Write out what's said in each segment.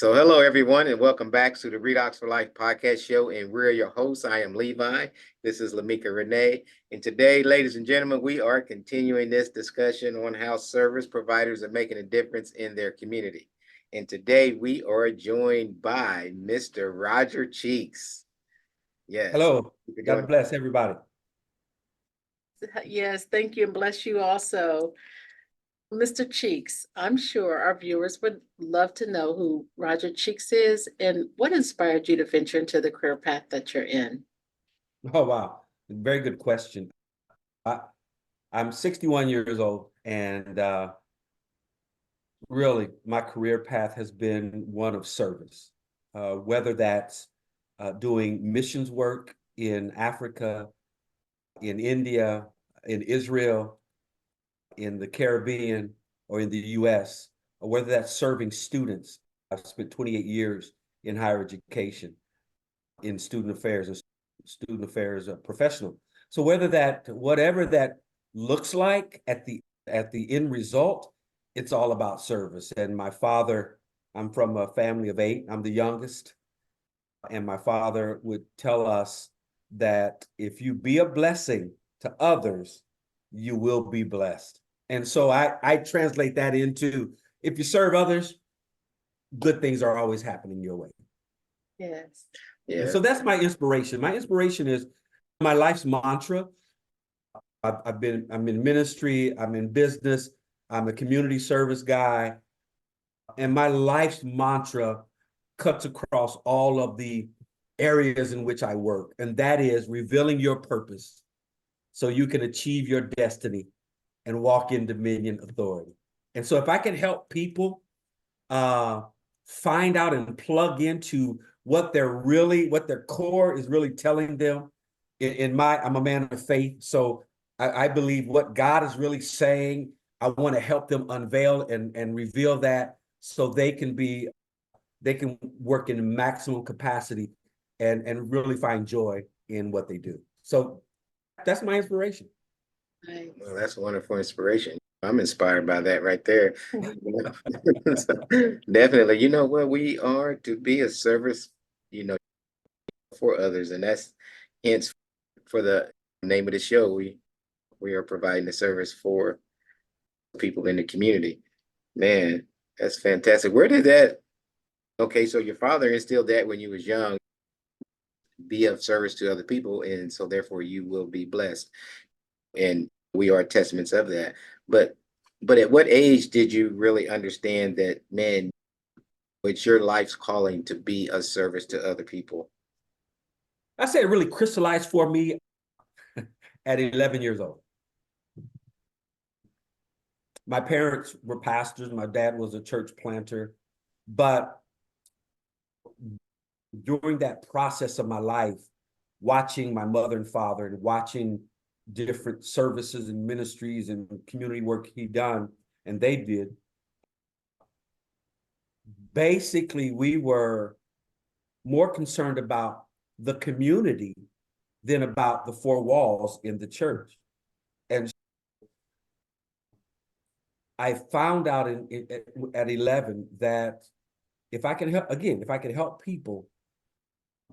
So, hello everyone, and welcome back to the Redox for Life podcast show. And we're your hosts. I am Levi. This is Lamika Renee. And today, ladies and gentlemen, we are continuing this discussion on how service providers are making a difference in their community. And today we are joined by Mr. Roger Cheeks. Yes. Hello. God bless everybody. Yes, thank you and bless you also. Mr. Cheeks, I'm sure our viewers would love to know who Roger Cheeks is and what inspired you to venture into the career path that you're in. Oh, wow. Very good question. I'm 61 years old, and really my career path has been one of service, whether that's doing missions work in Africa, in India, in Israel, in the Caribbean, or in the US, or whether that's serving students. I've spent 28 years in higher education, in student affairs professional. So whatever that looks like at the end result, it's all about service. And my father, I'm from a family of 8. I'm the youngest. And my father would tell us that if you be a blessing to others, you will be blessed. And so I translate that into, if you serve others, good things are always happening your way. Yes. Yeah. So that's my inspiration. My inspiration is my life's mantra. I'm in ministry, I'm in business, I'm a community service guy. And my life's mantra cuts across all of the areas in which I work. And that is revealing your purpose so you can achieve your destiny and walk in dominion authority. And so if I can help people find out and plug into what their core is really telling them, I'm a man of faith. So I believe what God is really saying, I want to help them unveil and reveal that so they can work in maximum capacity and really find joy in what they do. So that's my inspiration. Nice. Well, that's a wonderful inspiration. I'm inspired by that right there. So, definitely, you know what, we are to be a service, for others, and that's hence for the name of the show. We are providing a service for people in the community. Man, that's fantastic. Where did that? Okay, so your father instilled that when you was young, be of service to other people, and so therefore you will be blessed. And we are testaments of that. But at what age did you really understand that, man, it's your life's calling to be a service to other people? I say it really crystallized for me at 11 years old. My parents were pastors. My dad was a church planter. But during that process of my life, watching my mother and father and watching different services and ministries and community work he done and they did, basically we were more concerned about the community than about the 4 walls in the church. And I found out at 11 that if I can help people,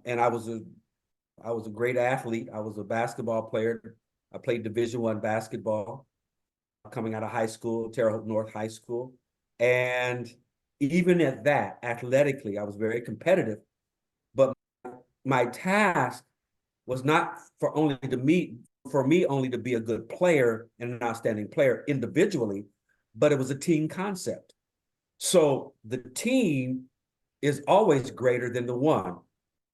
and I was a great athlete. I was a basketball player. I played Division I basketball coming out of high school, Terre Haute North High School. And even at that, athletically, I was very competitive. But my task was not for me only to be a good player and an outstanding player individually, but it was a team concept. So the team is always greater than the one.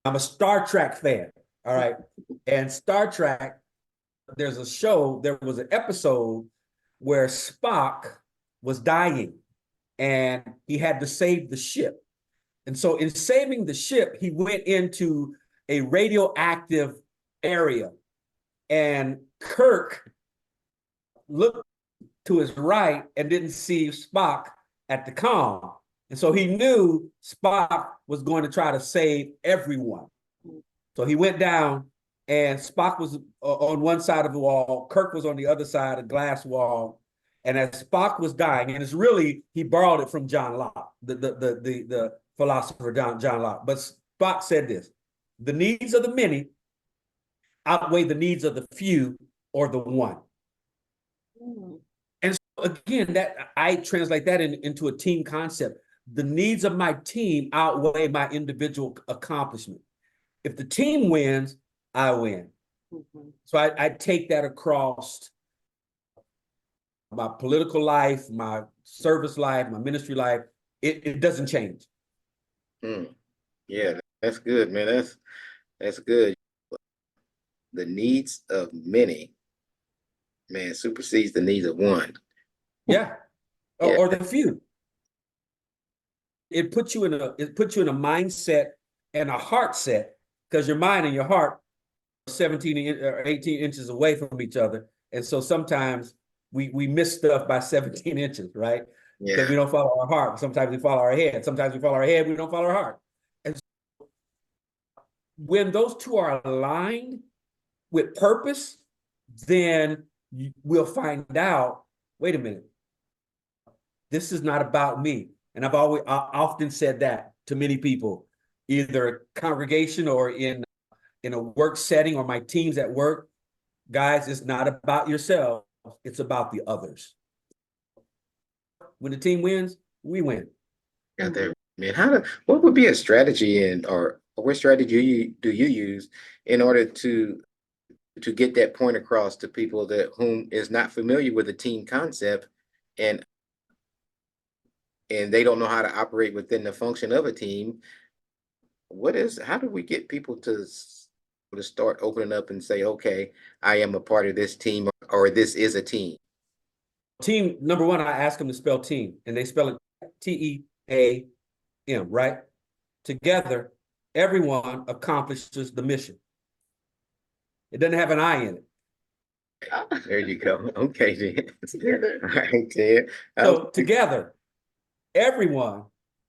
I'm a Star Trek fan, all right? And Star Trek, there was an episode where Spock was dying and he had to save the ship. And so in saving the ship, he went into a radioactive area, and Kirk looked to his right and didn't see Spock at the comm. And so he knew Spock was going to try to save everyone. So he went down, and Spock was on one side of the wall, Kirk was on the other side, a glass wall. And as Spock was dying, and it's really, he borrowed it from John Locke, the philosopher John Locke, but Spock said this: the needs of the many outweigh the needs of the few or the one. Mm. And so again, that I translate that into a team concept. The needs of my team outweigh my individual accomplishment. If the team wins, I win. Mhm. So I take that across my political life, my service life, my ministry life. It doesn't change. Yeah, that's good, man. That's good. The needs of many, man, supersedes the needs of one. Yeah. Yeah. Or the few. It puts you in a mindset and a heart set, because your mind and your heart are 17 or 18 inches away from each other. And so sometimes we miss stuff by 17 inches, right? Because Yeah. we don't follow our heart. Sometimes we follow our head. Sometimes we follow our head, we don't follow our heart. And so when those two are aligned with purpose, then we'll find out, wait a minute, this is not about me. And I often said that to many people, either congregation or in a work setting, or my teams at work. Guys, it's not about yourself, it's about the others. When the team wins, we win. Got that, man. What would be a strategy or what strategy do you use in order to get that point across to people that whom is not familiar with the team concept and they don't know how to operate within the function of a team? How do we get people to start opening up and say, okay, I am a part of this team, or this is a team? Team, number one, I ask them to spell team, and they spell it TEAM, right? Together, everyone accomplishes the mission. It doesn't have an I in it. There you go. Okay, then. Together. All right, Ted. So together, everyone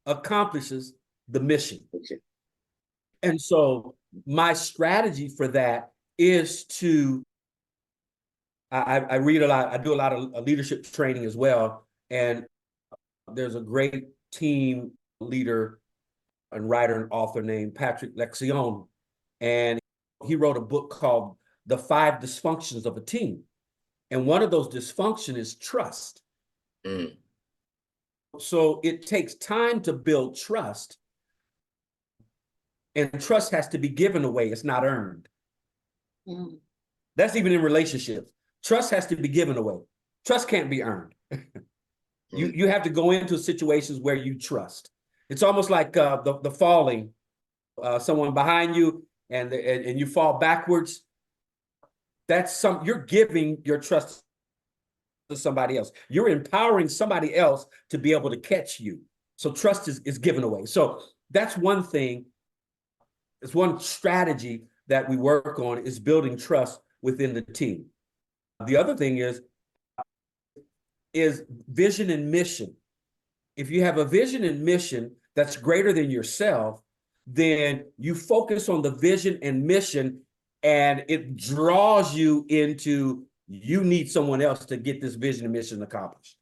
accomplishes the mission. And so my strategy for that is I read a lot, I do a lot of leadership training as well. And there's a great team leader and writer and author named Patrick Lencioni. And he wrote a book called The 5 Dysfunctions of a Team. And one of those dysfunctions is trust. Mm. So it takes time to build trust. And trust has to be given away. It's not earned. Mm. That's even in relationships. Trust has to be given away. Trust can't be earned. You have to go into situations where you trust. It's almost like the falling, someone behind you and you fall backwards. You're giving your trust to somebody else. You're empowering somebody else to be able to catch you. So trust is given away. So that's one thing. It's one strategy that we work on, is building trust within the team. The other thing is vision and mission. If you have a vision and mission that's greater than yourself, then you focus on the vision and mission, and it draws you into, you need someone else to get this vision and mission accomplished.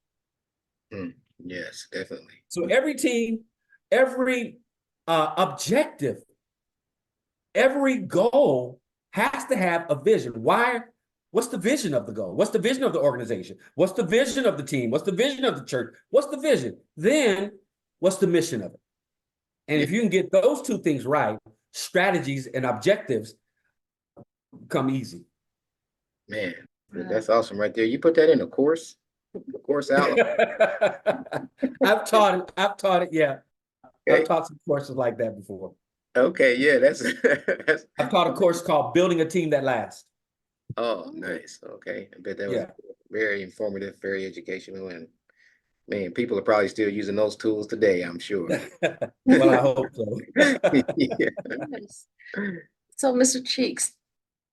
Yes, definitely. So every team, every objective, every goal has to have a vision. Why? What's the vision of the goal? What's the vision of the organization? What's the vision of the team? What's the vision of the church? What's the vision? Then what's the mission of it? And if you can get those two things right, strategies and objectives come easy. Man, that's awesome right there. You put that in a course outline. I've taught it. Yeah. Okay. I've taught some courses like that before. Okay, yeah, that's I've taught a course called Building a Team That Lasts. oh, nice. Okay. I bet that was Yeah. very informative, very educational, and man, people are probably still using those tools today, I'm sure. Well, I hope so. Yeah. Yes. So, Mr. Cheeks,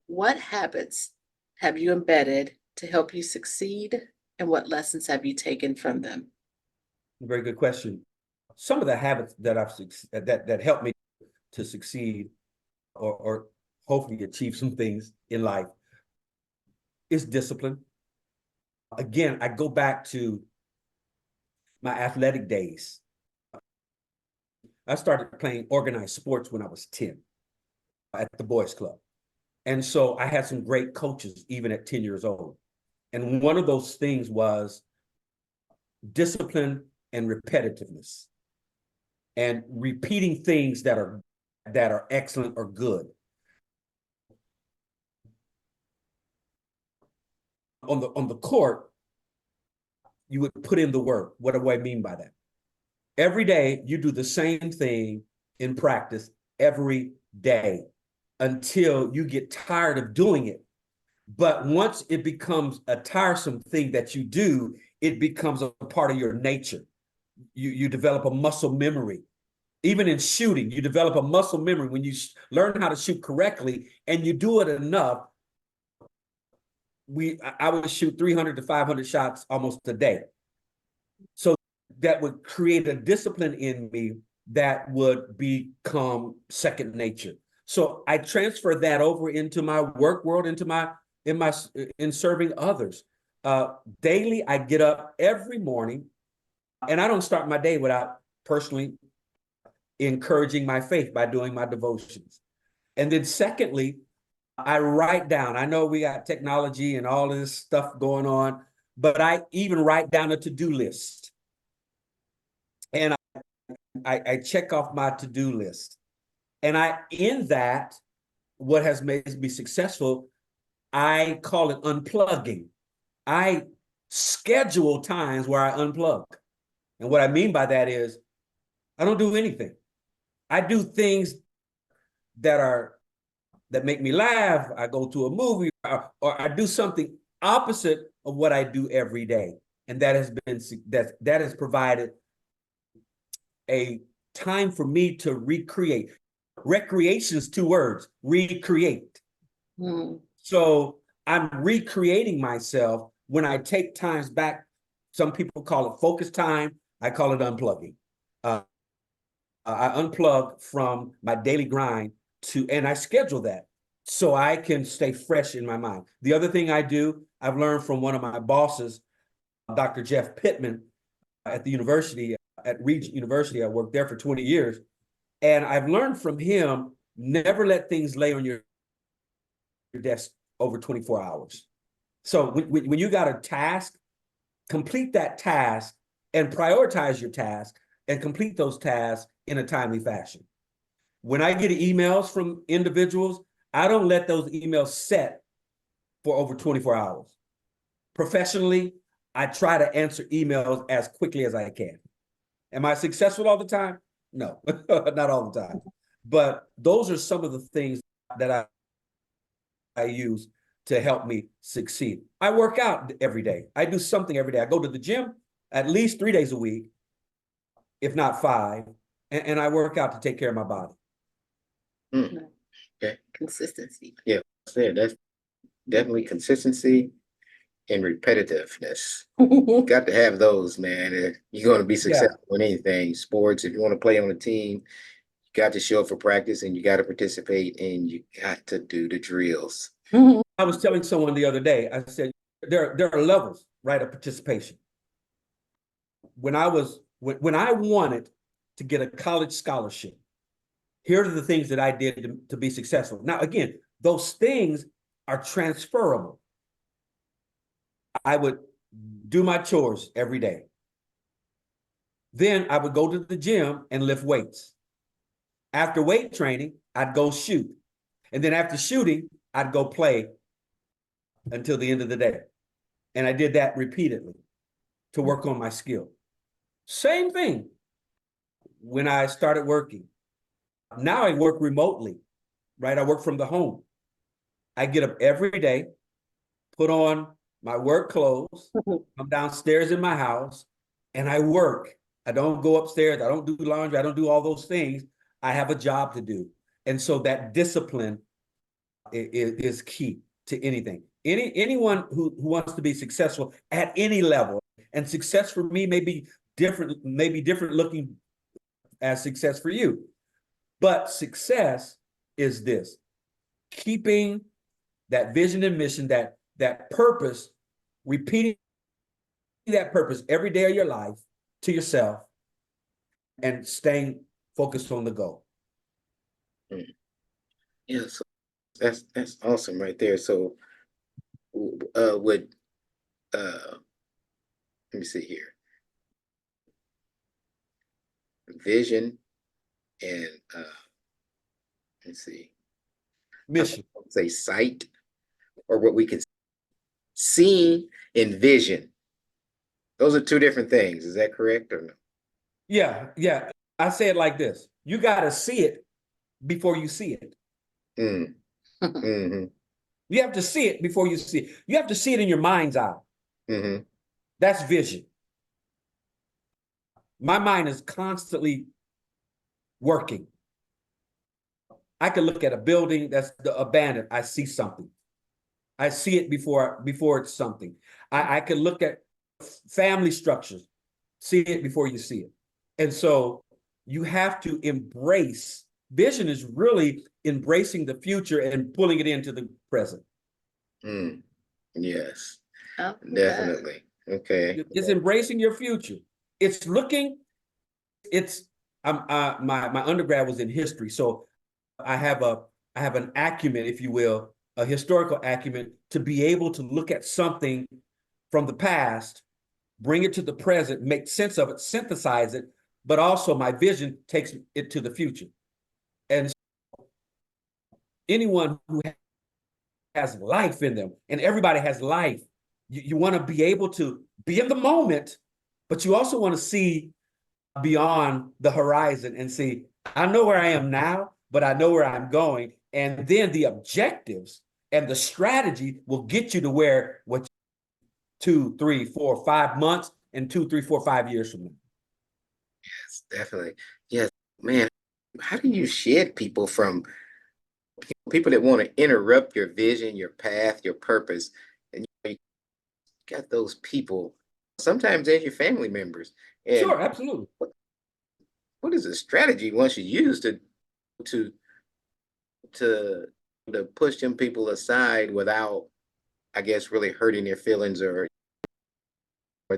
what habits have you embedded to help you succeed, and what lessons have you taken from them? Very good question. Some of the habits that that help me to succeed or hopefully achieve some things in life is discipline. Again, I go back to my athletic days. I started playing organized sports when I was 10 at the boys club. And so I had some great coaches even at 10 years old. And one of those things was discipline and repetitiveness and repeating things that are excellent or good. On the court, you would put in the work. What do I mean by that? Every day you do the same thing in practice every day until you get tired of doing it. But once it becomes a tiresome thing that you do, it becomes a part of your nature. You develop a muscle memory. Even in shooting, you develop a muscle memory when you learn how to shoot correctly and you do it enough. I would shoot 300 to 500 shots almost a day. So that would create a discipline in me that would become second nature. So I transfer that over into my work world, in serving others. Daily, I get up every morning, and I don't start my day without personally encouraging my faith by doing my devotions. And then secondly, I write down. I know we got technology and all of this stuff going on, but I even write down a to-do list. And I check off my to-do list. And in that, what has made me successful, I call it unplugging. I schedule times where I unplug. And what I mean by that is I don't do anything. I do things that make me laugh. I go to a movie or I do something opposite of what I do every day. And that has provided a time for me to recreate. Recreation is 2 words, recreate. Mm. So I'm recreating myself when I take times back. Some people call it focus time. I call it unplugging. I unplug from my daily grind and I schedule that so I can stay fresh in my mind. The other thing I do, I've learned from one of my bosses, Dr. Jeff Pittman at the university, at Regent University. I worked there for 20 years. And I've learned from him, never let things lay on your desk over 24 hours. So when you got a task, complete that task and prioritize your task and complete those tasks in a timely fashion. When I get emails from individuals, I don't let those emails set for over 24 hours. Professionally, I try to answer emails as quickly as I can. Am I successful all the time? No, not all the time. But those are some of the things that I use to help me succeed. I work out every day. I do something every day. I go to the gym at least 3 days a week, if not 5, and I work out to take care of my body. Mm. Okay. Consistency. Yeah, that's definitely consistency and repetitiveness. Got to have those, man. If you're going to be successful in anything, sports. If you want to play on a team, you got to show up for practice and you got to participate and you got to do the drills. I was telling someone the other day, I said, there are levels, right, of participation. When I wanted to get a college scholarship, here are the things that I did to be successful. Now, again, those things are transferable. I would do my chores every day. Then I would go to the gym and lift weights. After weight training, I'd go shoot. And then after shooting, I'd go play until the end of the day. And I did that repeatedly to work on my skill. Same thing when I started working. Now I work remotely, right? I work from the home. I get up every day, put on my work clothes, come downstairs in my house, and I work. I don't go upstairs. I don't do laundry. I don't do all those things. I have a job to do. And so that discipline is key to anything. Anyone who wants to be successful at any level, and success for me may be different looking as success for you. But success is this: keeping that vision and mission, that purpose, repeating that purpose every day of your life to yourself, and staying focus on the goal. Yeah, so that's awesome right there. So would let me see here. Vision and let's see. Mission. Say sight, or what we can see and vision. Those are two different things. Is that correct or no? Yeah. I say it like this. You got to see it before you see it. Mm. Mm-hmm. You have to see it before you see it. You have to see it in your mind's eye. Mm-hmm. That's vision. My mind is constantly working. I can look at a building that's abandoned. I see something. I see it before it's something. I can look at family structures, see it before you see it. And so you have to embrace. Vision is really embracing the future and pulling it into the present. Mm. Yes, Oh, definitely. Okay. It's embracing your future. It's looking. It's my undergrad was in history, so I have an acumen, if you will, a historical acumen to be able to look at something from the past, bring it to the present, make sense of it, synthesize it, but also my vision takes it to the future. And anyone who has life in them, and everybody has life, you want to be able to be in the moment, but you also want to see beyond the horizon and see, I know where I am now, but I know where I'm going. And then the objectives and the strategy will get you to where what 2, 3, 4, 5 months and 2, 3, 4, 5 years from now. Yes, definitely. Yes, man. How do you shed people from people that want to interrupt your vision, your path, your purpose? And you got those people, sometimes as your family members. And Sure, absolutely. what is a strategy one should use to to to push them people aside without, I guess, really hurting their feelings or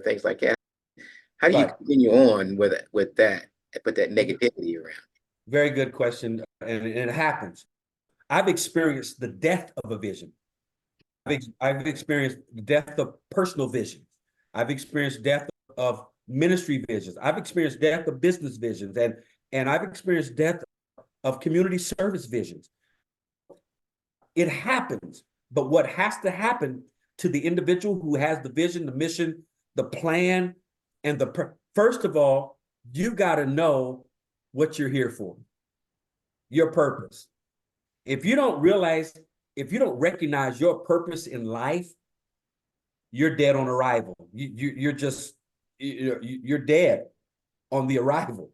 things like that? How do you Right. continue on with that, put that negativity around? Very good question. And it happens. I've experienced the death of a vision. I've experienced the death of personal visions. I've experienced death of ministry visions. I've experienced death of business visions, and I've experienced death of community service visions. It happens, but what has to happen to the individual who has the vision, the mission, the plan, and first of all, you got to know what you're here for, your purpose. If you don't realize, if you don't recognize your purpose in life, you're dead on arrival. You're just, you're dead on the arrival.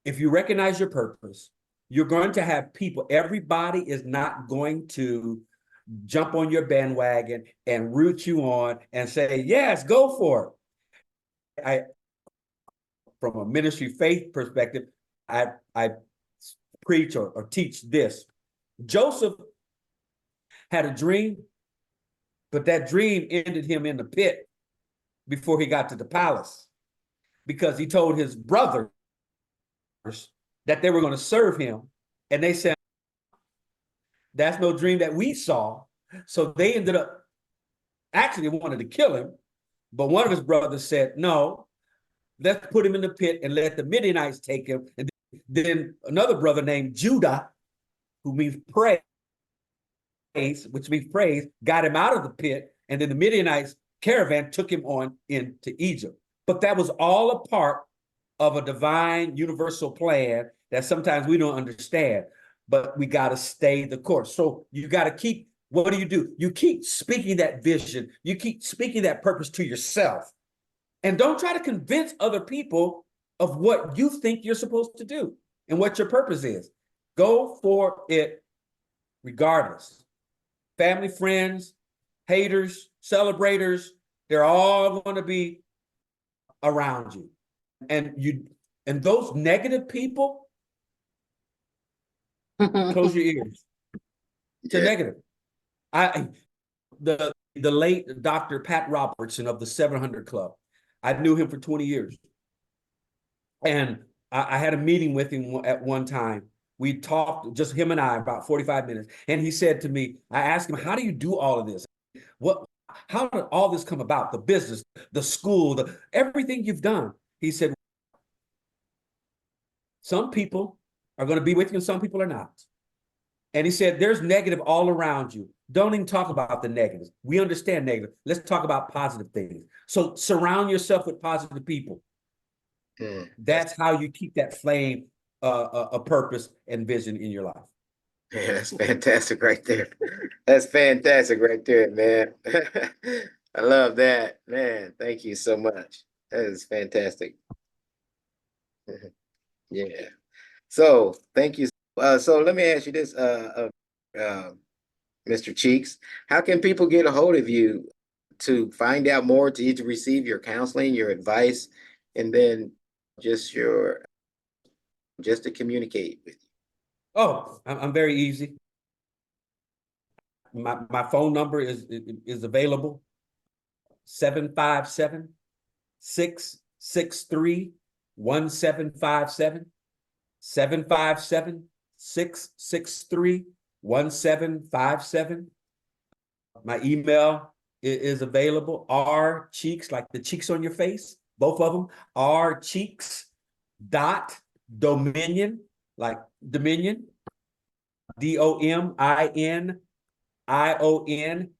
If you recognize your purpose, you're going to have people, everybody is not going to jump on your bandwagon and root you on and say, yes, go for it. From a ministry faith perspective, I preach or teach this. Joseph had a dream, but that dream ended him in the pit before he got to the palace, because he told his brothers that they were going to serve him. And they said, that's no dream that we saw. So they ended up actually wanted to kill him. But one of his brothers said, no, let's put him in the pit and let the Midianites take him. And then another brother named Judah, who means praise, which means praise, got him out of the pit. And then the Midianites caravan took him on into Egypt. But that was all a part of a divine universal plan that sometimes we don't understand, but we got to stay the course. So you got to keep, what do? You keep speaking that vision. You keep speaking that purpose to yourself. And don't try to convince other people of what you think you're supposed to do and what your purpose is. Go for it regardless. Family, friends, haters, celebrators, they're all going to be around you. And those negative people, close your ears to Yeah. negative. The late Dr. Pat Robertson of the 700 Club, I knew him for 20 years. And I had a meeting with him at one time. We talked, just him and I, about 45 minutes. And he said to me, I asked him, how do you do all of this? How did all this come about? The business, the school, everything you've done. He said, some people are going to be with you and some people are not. And he said, there's negative all around you. Don't even talk about the negatives. We understand negative. Let's talk about positive things. So surround yourself with positive people. That's how you keep that flame, a purpose and vision in your life. Man, that's fantastic right there. That's fantastic right there, man. I love that, man. Thank you so much. That is fantastic. Yeah. So thank you. So let me ask you this, Mr. Cheeks. How can people get a hold of you to find out more, to either receive your counseling, your advice, and then just to communicate with you? Oh, I'm very easy. My phone number is available. 757-663-1757. 757-663-1757. My email is available. R Cheeks, like the cheeks on your face, both of them. R Cheeks .dominion, like Dominion, DOMINION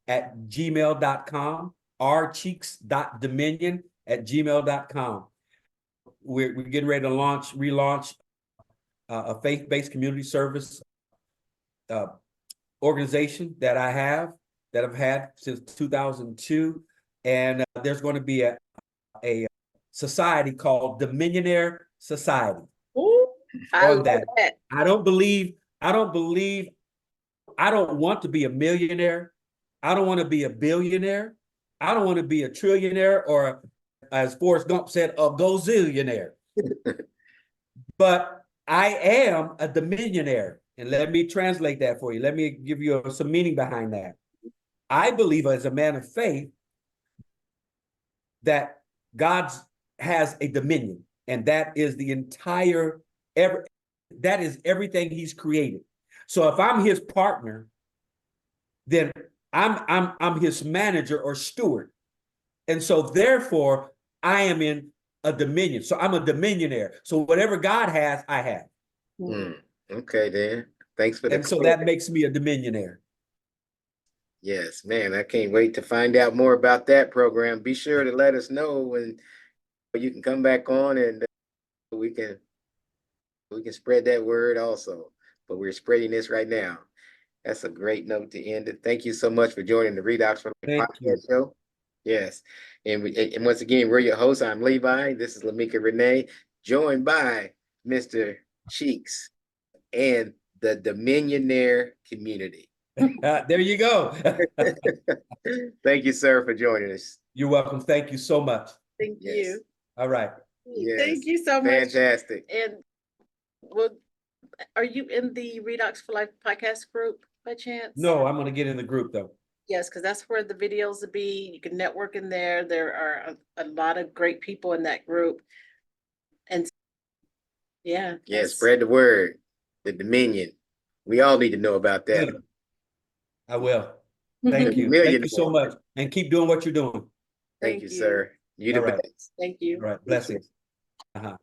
@gmail.com. rcheeks.dominion @gmail.com. We're getting ready to relaunch a faith-based community service organization that I've had since 2002. And there's going to be a society called the Dominionaire Society. Ooh, I love that. that. I don't want to be a millionaire. I don't want to be a billionaire. I don't want to be a trillionaire, or, as Forrest Gump said, a gazillionaire. But I am a dominionaire. And let me translate that for you. Let me give you some meaning behind that. I believe, as a man of faith, that God has a dominion, and that is that is everything he's created. So if I'm his partner, then I'm his manager or steward. And so therefore I am in a dominion. So I'm a dominionaire. So whatever God has, I have. Okay, then. Thanks for the. And so that makes me a dominionaire. Yes, man, I can't wait to find out more about that program. Be sure to let us know when you can come back on, and we can spread that word also. But we're spreading this right now. That's a great note to end it. Thank you so much for joining the Redox for Life podcast show. Yes. And once again, we're your hosts. I'm Levi. This is Lamika Renee, joined by Mr. Cheeks and the Dominionaire community. There you go. Thank you, sir, for joining us. You're welcome. Thank you so much. Thank you. All right. Yes. Thank you so much. Fantastic. And are you in the Redox for Life podcast group by chance? No, I'm going to get in the group though. Yes, because that's where the videos will be. You can network in there. There are a lot of great people in that group. And yeah. Spread the word. The Dominion. We all need to know about that. I will. Thank you. Thank you so much. And keep doing what you're doing. Thank you, sir. You the best. Thank you. All right. Blessings. Bye-bye.